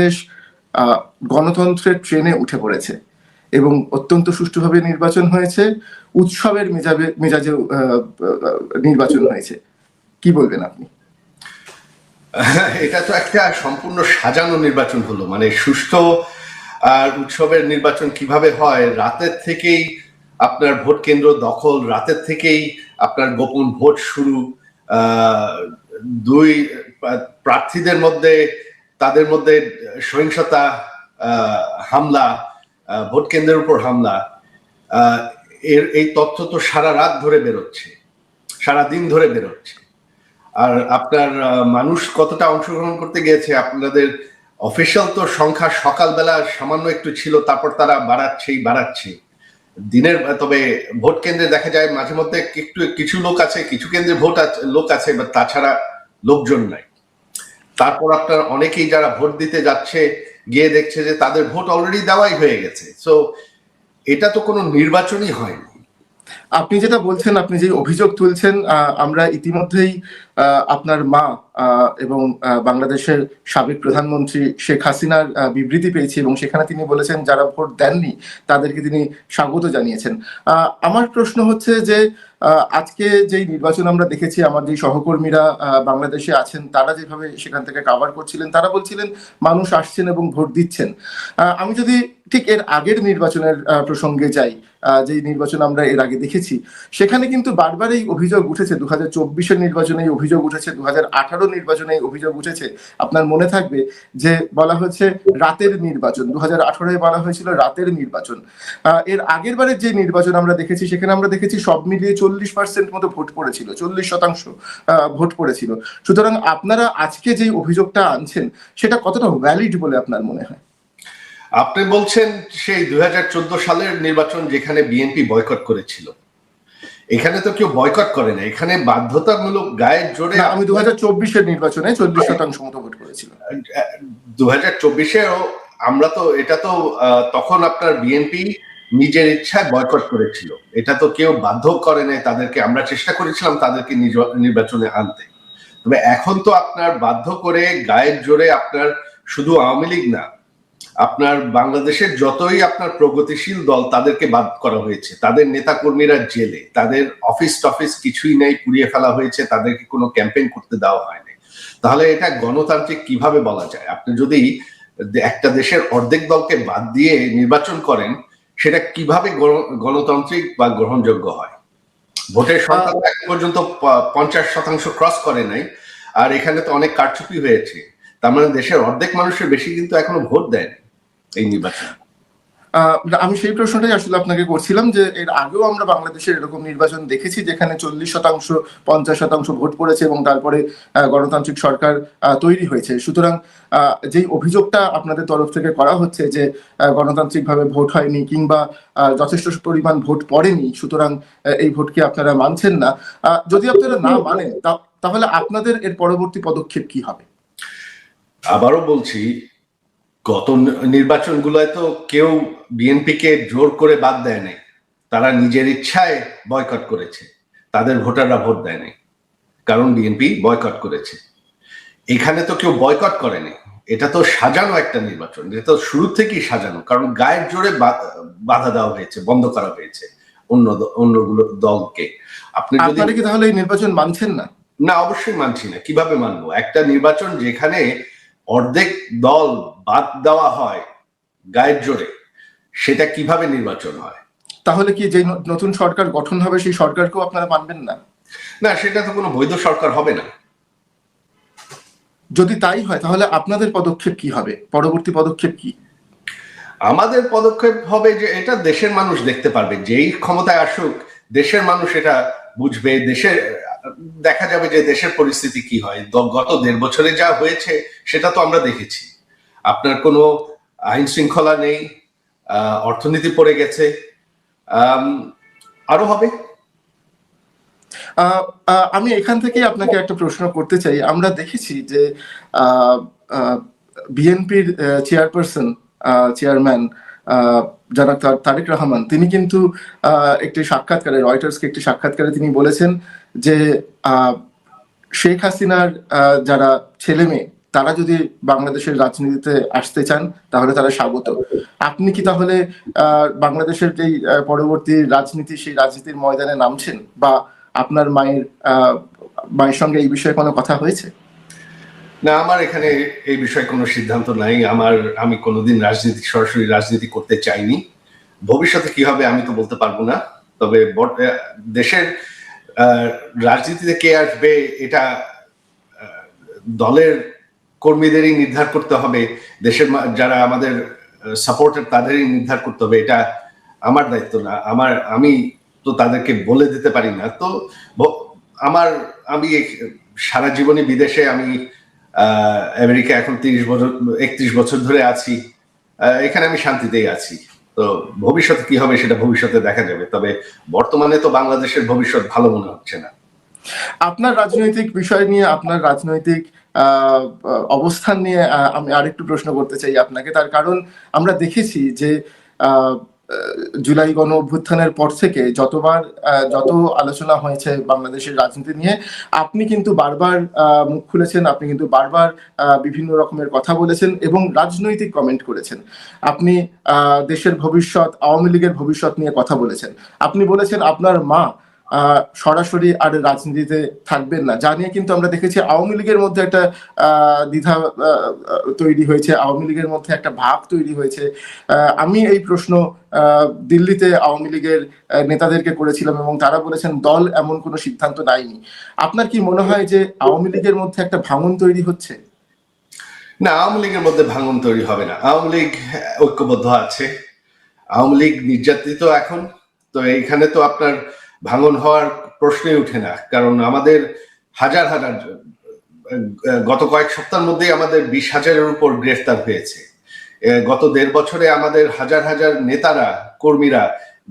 দেশ গণতন্ত্রের ট্রেনে উঠে পড়েছে এবং অত্যন্ত সুষ্ঠুভাবে নির্বাচন হয়েছে, উৎসবের মেজাজে নির্বাচন হয়েছে। কি বলবেন আপনি? এটা তো একটা সম্পূর্ণ সাজানো নির্বাচন হলো, মানে সুষ্ঠু আর উৎসবের নির্বাচন কিভাবে হয়, রাতের থেকেই আপনার ভোট কেন্দ্র দখল, রাতের থেকেই আপনার গোপন ভোট শুরু, দুই প্রার্থীদের মধ্যে তাদের মধ্যে সহিংসতা, হামলা, ভোট কেন্দ্রের উপর হামলা, এই তথ্য তো সারা রাত ধরে বেরোচ্ছে, সারা দিন ধরে বেরোচ্ছে। আর আপনার মানুষ কতটা অংশগ্রহণ করতে গিয়েছে, আপনাদের অফিসিয়াল তো সংখ্যা সকালবেলা সামান্য একটু ছিল, তারপর তারা বাড়াচ্ছে দিনের। তবে ভোট কেন্দ্রে দেখা যায় মাঝে মধ্যে একটু কিছু লোক আছে, কিছু কেন্দ্রে লোক আছে, বা তাছাড়া লোকজন নাই। তারপর আপনার অনেকেই যারা ভোট দিতে যাচ্ছে গিয়ে দেখছে যে তাদের ভোট অলরেডি দেওয়াই হয়ে গেছে। সো এটা তো কোনো নির্বাচনই হয়নি। আপনি যেটা বলছেন, আপনি যে অভিযোগ তুলছেন, আমরা ইতিমধ্যেই আপনার মা এবং বাংলাদেশের সাবেক প্রধানমন্ত্রী শেখ হাসিনার বিবৃতি পেয়েছি, এবং সেখানে তিনি বলেছেন যারা ভোট দেননি তাদেরকে তিনি স্বাগত জানিয়েছেন। আমার প্রশ্ন হচ্ছে যে আজকে যেই নির্বাচন আমরা দেখেছি, আমার যে সহকর্মীরা বাংলাদেশে আছেন তারা যেভাবে সেখান থেকে কাভার করছিলেন, তারা বলছিলেন মানুষ আসছেন এবং ভোট দিচ্ছেন। আমি যদি ঠিক এর আগের নির্বাচনের প্রসঙ্গে যাই, যে নির্বাচন আমরা এর আগে দেখেছি, সেখানে কিন্তু বারবার এই অভিযোগ উঠেছে। 2024-এর নির্বাচনে এই অভিযোগ উঠেছে, 2018 নির্বাচনে এই অভিযোগ উঠেছে। আপনার মনে থাকবে যে বলা হয়েছে রাতের নির্বাচন, 2018-এ বলা হয়েছিল রাতের নির্বাচন। এর আগের বারের যে নির্বাচন আমরা দেখেছি, সেখানে আমরা দেখেছি সব মিলিয়ে 40% মতো ভোট পড়েছিল, 40% ভোট পড়েছিল। সুতরাং আপনারা আজকে যে অভিযোগটা আনছেন সেটা কতটা ভ্যালিড বলে আপনার মনে হয়? আপনি বলছেন সেই 2014 সালের নির্বাচন যেখানে বিএনপি বয়কট করেছিল, এখানে তো কেউ বয়কট করে না, এখানে বাধ্যতামূলক গায়ের জোরে। আমি 2024-এর নির্বাচনে 40% মতো ভোট করেছিল। 2024-এও আমরা তো এটা তো তখন আপনার বিএনপি নিজের ইচ্ছায় বয়কট করেছিল, এটা তো কেউ বাধ্য করে নাই তাদেরকে। আমরা চেষ্টা করেছিলাম তাদেরকে নির্বাচনে আনতে। তবে এখন তো আপনার বাধ্য করে গায়ের জোরে, আপনার শুধু আওয়ামী লীগ না, আপনার বাংলাদেশের যতই আপনার প্রগতিশীল দল তাদেরকে বাদ করা হয়েছে, তাদের নেতা কর্মীরা জেলে, তাদের অফিস টফিস কিছুই নেই, পুড়িয়ে ফেলা হয়েছে, তাদেরকে কোনো ক্যাম্পেইন করতে দেওয়া হয়নি। তাহলে এটা গণতান্ত্রিক কিভাবে বলা যায়? আপনি যদি একটা দেশের অর্ধেক দলকে বাদ দিয়ে নির্বাচন করেন, সেটা কিভাবে গণতান্ত্রিক বা গ্রহণযোগ্য হয়? ভোটের সংখ্যা এখন পর্যন্ত 50% ক্রস করে নাই, আর এখানে তো অনেক কারচুপি হয়েছে। তার মানে দেশের অর্ধেক মানুষের বেশি কিন্তু এখনো ভোট দেয়নি এই নির্বাচন। আমি সেই প্রশ্নটাই আসলে আপনাকে করছিলাম যে এর আগেও আমরা বাংলাদেশের এরকম নির্বাচন দেখেছি যেখানে 40%, 50% ভোট পড়েছে এবং তারপরে গণতান্ত্রিক সরকার তৈরি হয়েছে। সুতরাং যেই অভিযোগটা আপনাদের তরফ থেকে করা হচ্ছে যে গণতান্ত্রিকভাবে ভোট হয়নি কিংবা যথেষ্ট পরিমাণ ভোট পড়েনি, সুতরাং এই ভোটকে আপনারা মানছেন না। যদি আপনারা না মানেন তাহলে আপনাদের এর পরবর্তী পদক্ষেপ কি হবে? আবারও বলছি, গত নির্বাচনগুলোয় তো কেউ বিএনপিকে জোর করে বাদ দেয় নাই, তারা নিজের ইচ্ছায় বয়কট করেছে, তাদের ভোটাররা ভোট দেয় নাই কারণ বিএনপি বয়কট করেছে। এখানে তো কেউ বয়কট করেনি, এটা তো সাজানো একটা নির্বাচন, এটা তো শুরু থেকেই সাজানো, কারণ গায়ের জোরে বাধা দেওয়া হয়েছে, বন্ধ করা হয়েছে অন্যগুলো দলকে। আপনি যদি কি তাহলে এই নির্বাচন মানছেন না? না, অবশ্যই মানছি না। কিভাবে মানবো একটা নির্বাচন যেখানে অর্ধেক দল বাদ দেওয়া হয় গায়ের জোরে? সেটা কিভাবে নির্বাচন হয়? তাহলে কি যে নতুন সরকার গঠন হবে সেই সরকারকেও আপনারা মানবেন না? না, সেটা তো কোনো বৈধ সরকার হবে না। যদি তাই হয় তাহলে আপনাদের পদক্ষেপ কি হবে? পরবর্তী পদক্ষেপ কি? আমাদের পদক্ষেপ হবে যে এটা দেশের মানুষ দেখতে পারবে, যেই ক্ষমতায় আসুক দেশের মানুষ এটা বুঝবে, দেশের দেখা যাবে যে দেশের পরিস্থিতি কি হয়। গত 1.5 বছরে যা হয়েছে সেটা তো আমরা দেখেছি। আপনার কোনো আইন শৃঙ্খলা নেই, অর্থনীতি পড়ে গেছে, আরো হবে। আমি এখান থেকে আপনাকে একটা প্রশ্ন করতে চাই। আমরা দেখেছি যে বিএনপির চেয়ারম্যান যারা তারেক রহমান, তিনি কিন্তু একটি সাক্ষাৎকারে, রয়টার্সকে একটি সাক্ষাৎকারে তিনি বলেছেন যে শেখ হাসিনার যারা ছেলে মেয়ে তারা যদি বাংলাদেশের রাজনীতিতে আসতে চান তাহলে তারা স্বাগত। আপনি কি তাহলে বাংলাদেশের যেই পরবর্তী রাজনীতি, সেই রাজনীতির ময়দানে নামছেন, বা আপনার মায়ের সঙ্গে এই বিষয়ে কোনো কথা হয়েছে? না, আমার এখানে এই বিষয়ে কোনো সিদ্ধান্ত নাই। আমি কোনোদিন সরাসরি রাজনীতি করতে চাইনি। ভবিষ্যতে কি হবে আমি তো বলতে পারবো না। তবে দেশের রাজনীতিতে কে আসবে এটা দলের কর্মীদেরই নির্ধার করতে হবে, দেশের যারা আমাদের সাপোর্টার তাদেরই নির্ধার করতে হবে। এটা আমার দায়িত্ব না। আমি তো তাদেরকে বলে দিতে পারি না। তো আমি সারা জীবনে বিদেশে, আমি আমেরিকা এখন 31 বছর ধরে আছি। এখানে আমি শান্তিতেই আছি। তো ভবিষ্যতে কি হবে সেটা ভবিষ্যতে দেখা যাবে। তবে বর্তমানে তো বাংলাদেশের ভবিষ্যৎ ভালো মনে হচ্ছে না। আপনার রাজনৈতিক বিষয় নিয়ে, আপনার রাজনৈতিক অবস্থান নিয়ে আমি আরেকটু প্রশ্ন করতে চাই আপনাকে। তার কারণ আমরা দেখেছি যে জুলাই গণ অভ্যুত্থানের পর থেকে যত আলোচনা হয়েছে বাংলাদেশের রাজনীতি নিয়ে, আপনি কিন্তু বারবার মুখ খুলেছেন, আপনি কিন্তু বারবার বিভিন্ন রকমের কথা বলেছেন এবং রাজনৈতিক কমেন্ট করেছেন। আপনি দেশের ভবিষ্যৎ, আওয়ামী লীগের ভবিষ্যৎ নিয়ে কথা বলেছেন। আপনি বলেছেন আপনার মা সরাসরি আর রাজনীতিতে থাকবেন না, যা নিয়ে কিন্তু আমরা দেখেছি আওয়ামী লীগের মধ্যে একটা দ্বিধা তৈরি হয়েছে, আওয়ামী লীগের মধ্যে একটা ভাগ তৈরি হয়েছে। আমি এই প্রশ্ন দিল্লিতে আওয়ামী লীগের নেতাদেরকে করেছিলাম এবং তারা বলেছেন দল এমন কোনো সিদ্ধান্ত নেয়নি। আপনার কি মনে হয় যে আওয়ামী লীগের মধ্যে একটা ভাঙন তৈরি হচ্ছে? না, আওয়ামী লীগের মধ্যে ভাঙন তৈরি হবে না। আওয়ামী লীগ ঐক্যবদ্ধ আছে। আওয়ামী লীগ নির্যাতিত এখন। তো এইখানে তো আপনার ভাঙন হওয়ার প্রশ্নই উঠে না। কারণ আমাদের হাজার হাজার, গত কয়েক সপ্তাহের মধ্যেই আমাদের 20,000-এর উপর গ্রেফতার হয়েছে। গত 1.5 বছরে আমাদের হাজার হাজার নেতারা, কর্মীরা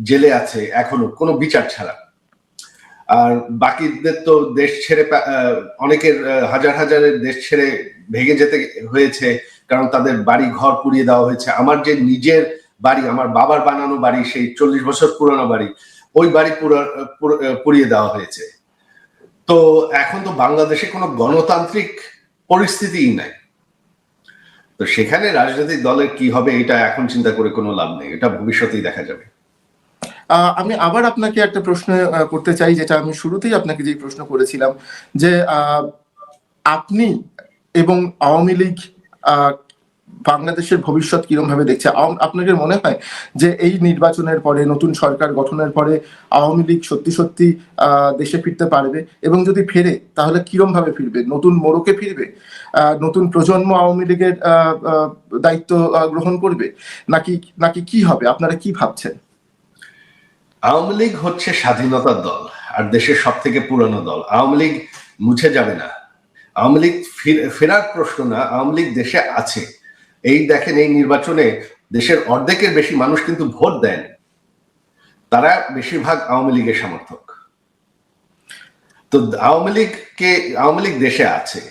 জেলে আছে এখনো কোনো বিচার ছাড়া। আর বাকিদের তো দেশ ছেড়ে, অনেকের হাজার হাজারের দেশ ছেড়ে ভেগে যেতে হয়েছে, কারণ তাদের বাড়ি ঘর পুড়িয়ে দেওয়া হয়েছে। আমার যে নিজের বাড়ি, আমার বাবার বানানো বাড়ি, সেই 40 বছর পুরানো বাড়ি, ওই বাড়ি পুড়িয়ে দেওয়া হয়েছে। তো এখন তো বাংলাদেশে কোনো গণতান্ত্রিক পরিস্থিতিই নাই। তো সেখানে রাজনৈতিক দলের কি হবে এটা এখন চিন্তা করে কোনো লাভ নেই। এটা ভবিষ্যতেই দেখা যাবে। আমি আবার আপনাকে একটা প্রশ্ন করতে চাই, যেটা আমি শুরুতেই আপনাকে যে প্রশ্ন করেছিলাম, যে আপনি এবং আওয়ামী লীগ বাংলাদেশের ভবিষ্যৎ কিরকম ভাবে দেখছে? আপনাদের মনে হয় যে এই নির্বাচনের পরে, নতুন সরকার গঠনের পরে আওয়ামী লীগ সত্যি সত্যি দেশে ফিরতে পারবে? এবং যদি ফেরে তাহলে কিরকম ভাবে ফিরবে? নতুন মোড়কে ফিরবে? নতুন প্রজন্ম আওয়ামী লীগের দায়িত্ব গ্রহণ করবে, নাকি নাকি কি হবে? আপনারা কি ভাবছেন? আওয়ামী লীগ হচ্ছে স্বাধীনতার দল আর দেশের সব থেকে পুরানো দল। আওয়ামী লীগ মুছে যাবে না। আওয়ামী লীগ ফেরার প্রশ্ন না। আওয়ামী লীগ দেশে আছে। এই দেখেন, এই নির্বাচনে দেশের অর্ধেকের বেশি মানুষ কিন্তু ভোট দেন, তারা বেশিরভাগ আওয়ামী লীগের সমর্থক। তো আওয়ামী লীগ দেশে আছে।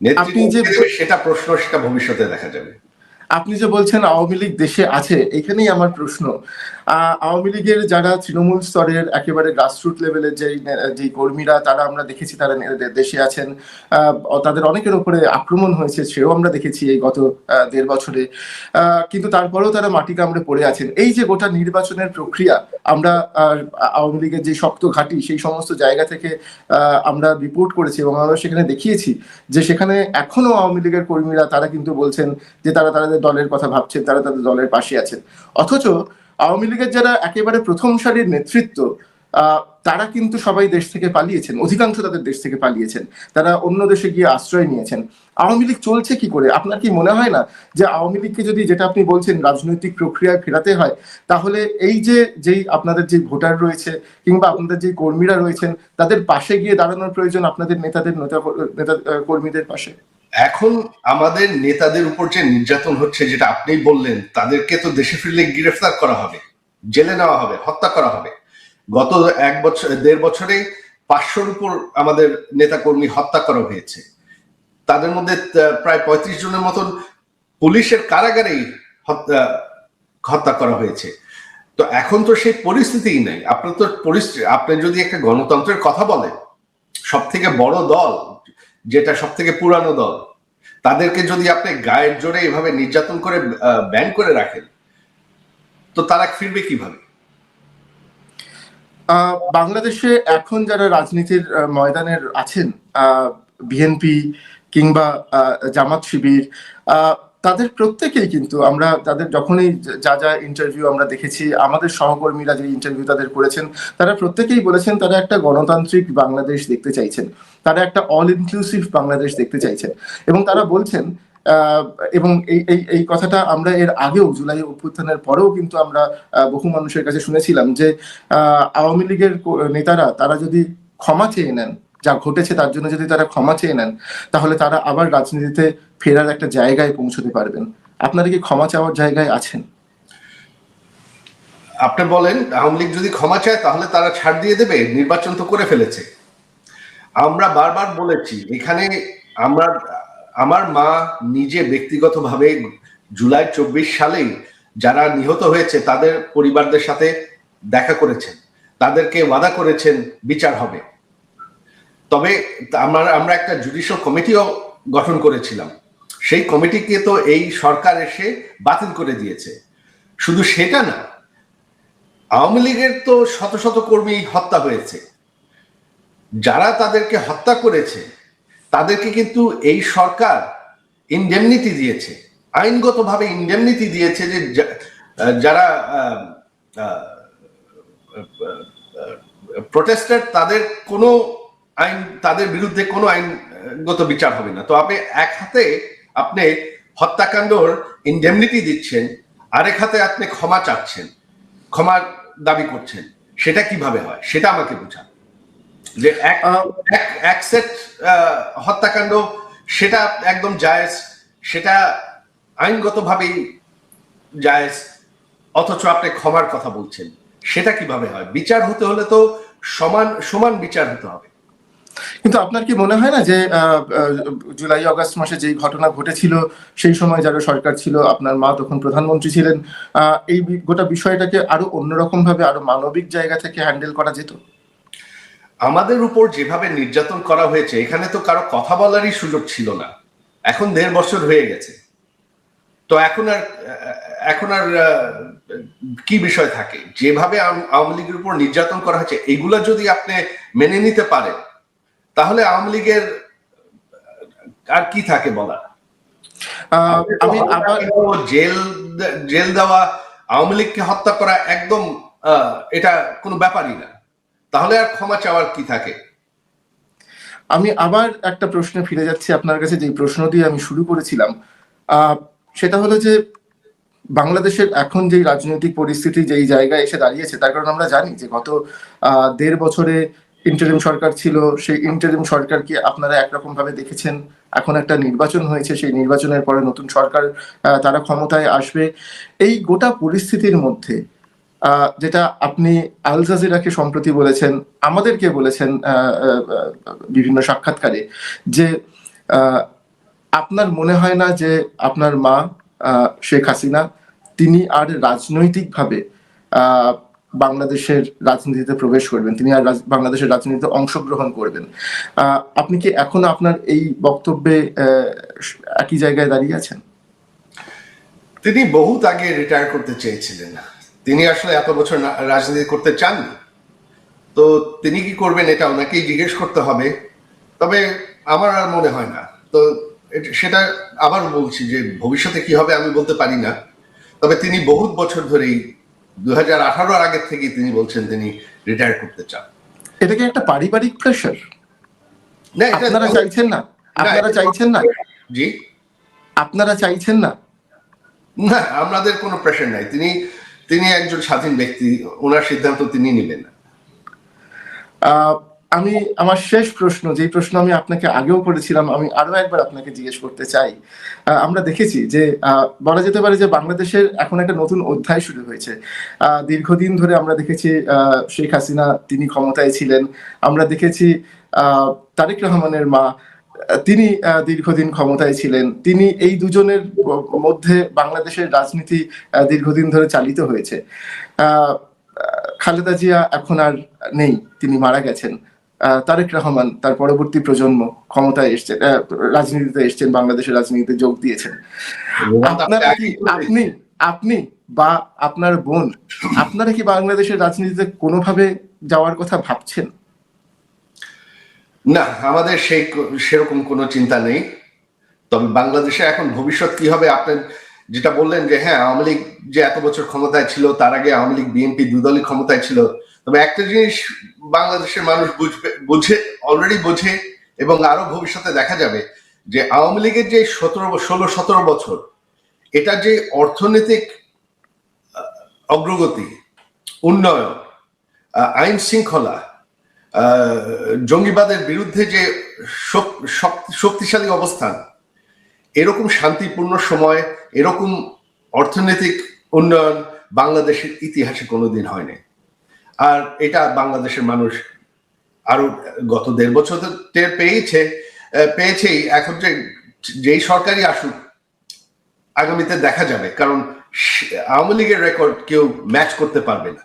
নেতৃত্ব সেটা প্রশ্ন, সেটা ভবিষ্যতে দেখা যাবে। আপনি যে বলছেন আওয়ামী লীগ দেশে আছে, এখানেই আমার প্রশ্ন। আওয়ামী লীগের যারা তৃণমূল স্তরের একেবারে গ্রাসরুট লেভেলের যেই কর্মীরা, তারা আমরা দেখেছি তারা দেশে আছেন। তাদের অনেকের উপরে আক্রমণ হয়েছে, সেও আমরা দেখেছি এই গত 1.5 বছরে। কিন্তু তারপরেও তারা মাটি কামড়ে পড়ে আছেন। এই যে গোটা নির্বাচনের প্রক্রিয়া, আমরা আওয়ামী লীগের যে শক্ত ঘাঁটি, সেই সমস্ত জায়গা থেকে আমরা রিপোর্ট করেছি এবং আমরা সেখানে দেখিয়েছি যে সেখানে এখনো আওয়ামী লীগের কর্মীরা তারা কিন্তু বলছেন যে তারা তাদের দলের কথা ভাবছেন, তারা তাদের দলের পাশে আছেন। অথচ আওয়ামী লীগের যারা একেবারে প্রথম সারির নেতৃত্ব, তারা কিন্তু সবাই দেশ থেকে পালিয়েছেন, অধিকাংশ তাদের দেশ থেকে পালিয়েছেন, তারা অন্য দেশে গিয়ে আশ্রয় নিয়েছেন। আওয়ামী লীগ চলছে কি করে? আপনার কি মনে হয় না যে আওয়ামী লীগকে যদি, যেটা আপনি বলছেন, রাজনৈতিক প্রক্রিয়ায় ফেরাতে হয়, তাহলে এই যেই আপনাদের যে ভোটার রয়েছে কিংবা আপনাদের যে কর্মীরা রয়েছেন, তাদের পাশে গিয়ে দাঁড়ানোর প্রয়োজন, আপনাদের নেতা কর্মীদের পাশে? এখন আমাদের নেতাদের উপর যে নির্যাতন হচ্ছে, যেটা আপনি বললেন, তাদেরকে তো দেশে ফিরলে গ্রেফতার করা হবে, জেলে নেওয়া হবে, হত্যা করা হবে। গত 1.5 বছরে 500-র উপর আমাদের নেতা কর্মী হত্যা করা হয়েছে। তাদের মধ্যে প্রায় 35 জনের মতন পুলিশের কারাগারেই হত্যা করা হয়েছে। তো এখন তো সেই পরিস্থিতিই নাই। আপনি যদি একটা গণতন্ত্রের কথা বলেন, সব থেকে বড় দল, যেটা সব থেকে পুরানো দল, তাদেরকে যদি আপনি গায়ের জোরে এভাবে নির্যাতন করে ব্যান করে রাখেন, তো তারা ফিরবে কিভাবে? বাংলাদেশে এখন যারা রাজনীতির ময়দানের আছেন, বিএনপি কিংবা জামাত শিবির, তাদের প্রত্যেকেই কিন্তু আমরা তাদের যখনই যা যা ইন্টারভিউ আমরা দেখেছি, আমাদের সহকর্মীরা যে ইন্টারভিউ তাদের করেছেন, তারা প্রত্যেকেই বলেছেন তারা একটা গণতান্ত্রিক বাংলাদেশ দেখতে চাইছেন, তারা একটা অল ইনক্লুসিভ বাংলাদেশ দেখতে চাইছেন। এবং তারা বলছেন, এবং এই এই এই কথাটা আমরা এর আগেও জুলাই অভ্যুত্থানের পরেও কিন্তু আমরা বহু মানুষের কাছে শুনেছিলাম যে আওয়ামী লীগের নেতারা তারা যদি ক্ষমা চেয়ে নেন, যা ঘটেছে তার জন্য যদি তারা ক্ষমা চেয়ে নেন, তাহলে তারা আবার রাজনীতিতে ফেরার একটা জায়গায় পৌঁছতে পারবেন। আপনারা কি ক্ষমা চাওয়ার জায়গায় আছেন? আপনি বলেন, আওয়ামী লীগ যদি ক্ষমা চায় তাহলে তারা ছাড় দিয়ে দেবে? নির্বাচন তো করে ফেলেছে। আমরা বারবার বলেছি এখানে, আমরা, আমার মা নিজে ব্যক্তিগতভাবে জুলাই 24 সালেই যারা নিহত হয়েছে তাদের পরিবারদের সাথে দেখা করেছেন, তাদেরকে ওয়াদা করেছেন বিচার হবে। তবে আমরা একটা জুডিশিয়াল কমিটিও গঠন করেছিলাম, সেই কমিটিকে তো এই সরকার এসে বাতিল করে দিয়েছে। শুধু সেটা না, আওয়ামী লীগের তো শত শত কর্মী হত্যা হয়েছে, যারা তাদেরকে হত্যা করেছে তাদেরকে কিন্তু এই সরকার ইনডেমনিটি দিয়েছে, আইনগতভাবে ইনডেমনিটি দিয়েছে, যে যারা প্রোটেস্টার তাদের কোনো আইন, তাদের বিরুদ্ধে কোনো আইনগত বিচার হবে না। তো আপনি এক হাতে আপনি হত্যাকাণ্ডর ইনডেমনিটি দিচ্ছেন, আরেক হাতে আপনি ক্ষমা চাচ্ছেন, ক্ষমার দাবি করছেন, সেটা কিভাবে হয় সেটা আমাকে বোঝান। যে এক সেট হত্যাকাণ্ড সেটা একদম জায়েজ, সেটা আইনগতভাবেই জায়েজ, অথচ আপনি ক্ষমার কথা বলছেন, সেটা কিভাবে হয়? বিচার হতে হলে তো সমান সমান বিচার হতে হবে। কিন্তু আপনার কি মনে হয় না যে জুলাই আগস্ট মাসে যেই ঘটনা ঘটেছিল, সেই সময় যারা সরকার ছিল, আপনার মা তখন প্রধানমন্ত্রী ছিলেন, এই গোটা বিষয়টাকে আরো অন্যরকম ভাবে, আরো মানবিক জায়গা থেকে হ্যান্ডেল করা যেত? আমাদের উপর যেভাবে নির্যাতন করা হয়েছে, এখানে তো কারো কথা বলারই সুযোগ ছিল না। এখন 1.5 বছর হয়ে গেছে, তো এখন আর কি বিষয় থাকে? যেভাবে আওয়ামী লীগের উপর নির্যাতন করা হয়েছে, এগুলা যদি আপনি মেনে নিতে পারেন, তাহলে আওয়ামী লীগের আর কি থাকে বলা? আমি জেল দেওয়া, আওয়ামী লীগকে হত্যা করা একদম এটা কোনো ব্যাপারই না। তাহলে আর ক্ষমা চাওয়ার কি থাকে? আমি আবার একটা প্রশ্নে ফিরে যাচ্ছি আপনার কাছে, যে প্রশ্ন দিয়ে আমি শুরু করেছিলাম। সেটা হলো যে বাংলাদেশের এখন যে রাজনৈতিক পরিস্থিতি যেই জায়গায় এসে দাঁড়িয়েছে, তার কারণ আমরা জানি যে গত 1.5 বছরে ইন্টারিম সরকার ছিল, সেই ইন্টারিম সরকারকে আপনারা একরকম ভাবে দেখেছেন। এখন একটা নির্বাচন হয়েছে, সেই নির্বাচনের পরে নতুন সরকার তারা ক্ষমতায় আসবে। এই গোটা পরিস্থিতির মধ্যে যেটা আপনি আল জাজিরাকে সম্প্রতি বলেছেন, আমাদেরকে বলেছেন বিভিন্ন সাক্ষাৎকারে, যে আপনার মনে হয় না যে আপনার মা শেখ হাসিনা তিনি আর রাজনৈতিকভাবে বাংলাদেশের রাজনীতিতে প্রবেশ করবেন, তিনি আর বাংলাদেশের রাজনীতিতে অংশগ্রহণ করবেন? আপনি কি এখনো আপনার এই বক্তব্যে একই জায়গায় দাঁড়িয়ে আছেন? তিনি বহুত আগে রিটায়ার করতে চেয়েছিলেন, তিনি আসলে এত বছর রাজনীতি করতে চাননি। তো তিনি কি করবেন এটা ওনাকেই জিজ্ঞেস করতে হবে। তবে আমার আর মনে হয় না। তো সেটা আবার বলছি যে ভবিষ্যতে কি হবে আমি বলতে পারি না। তবে তিনি বহুত বছর ধরেই 2018 আগের থেকেই তিনি বলছেন তিনি রিটায়ার করতে চান। এটা কি একটা পারিবারিক প্রেশার? না, আপনারা চাইছেন না? আপনারা চাইছেন না? জি, আপনারা চাইছেন না? না, আমাদের কোনো প্রেশার নাই। তিনি একজন স্বাধীন ব্যক্তি, ওনার সিদ্ধান্ত তিনি নেবেন না। আমি আমার শেষ প্রশ্ন, যে প্রশ্ন আমি আপনাকে আগেও করেছিলাম, আমি আরো একবার আপনাকে জিজ্ঞেস করতে চাই। আমরা দেখেছি যে বলা যেতে পারে যে বাংলাদেশের এখন একটা নতুন অধ্যায় শুরু হয়েছে। দীর্ঘদিন ধরে আমরা দেখেছি শেখ হাসিনা তিনি ক্ষমতায় ছিলেন, আমরা দেখেছি তারেক রহমানের মা তিনি দীর্ঘদিন ক্ষমতায় ছিলেন, তিনি এই দুজনের মধ্যে বাংলাদেশের রাজনীতি দীর্ঘদিন ধরে চালিত হয়েছে। খালেদা জিয়া এখন আর নেই, তিনি মারা গেছেন। তারেক রহমান তার পরবর্তী প্রজন্ম ক্ষমতায় এসছেন, রাজনীতিতে এসছেন, বাংলাদেশের রাজনীতিতে যোগ দিয়েছেন। আপনারা কি আপনি আপনি বা আপনার বোন, আপনারা কি বাংলাদেশের রাজনীতিতে কোনোভাবে যাওয়ার কথা ভাবছেন? না, আমাদের সেরকম কোনো চিন্তা নেই। তবে বাংলাদেশে এখন ভবিষ্যৎ কি হবে, আপনার যেটা বললেন যে হ্যাঁ আওয়ামী লীগ যে এত বছর ক্ষমতায় ছিল, তার আগে আওয়ামী লীগ বিএনপি দুদলই ক্ষমতায় ছিল। তবে একটা জিনিস বাংলাদেশের মানুষ অলরেডি বোঝে, এবং আরো ভবিষ্যতে দেখা যাবে যে আওয়ামী লীগের যে 16-17 বছর, এটা যে অর্থনৈতিক অগ্রগতি, উন্নয়ন, আইন শৃঙ্খলা, জঙ্গিবাদের বিরুদ্ধে যে শক্তিশালী অবস্থান, এরকম শান্তিপূর্ণ সময়, এরকম অর্থনৈতিক উন্নয়ন বাংলাদেশের ইতিহাসে কোনোদিন হয়নি। আর এটা বাংলাদেশের মানুষ আরো গত 1.5 বছর টের পেয়েছেই। এখন যেই সরকারই আসুক আগামীতে দেখা যাবে, কারণ আওয়ামী লীগের রেকর্ড কেউ ম্যাচ করতে পারবে না।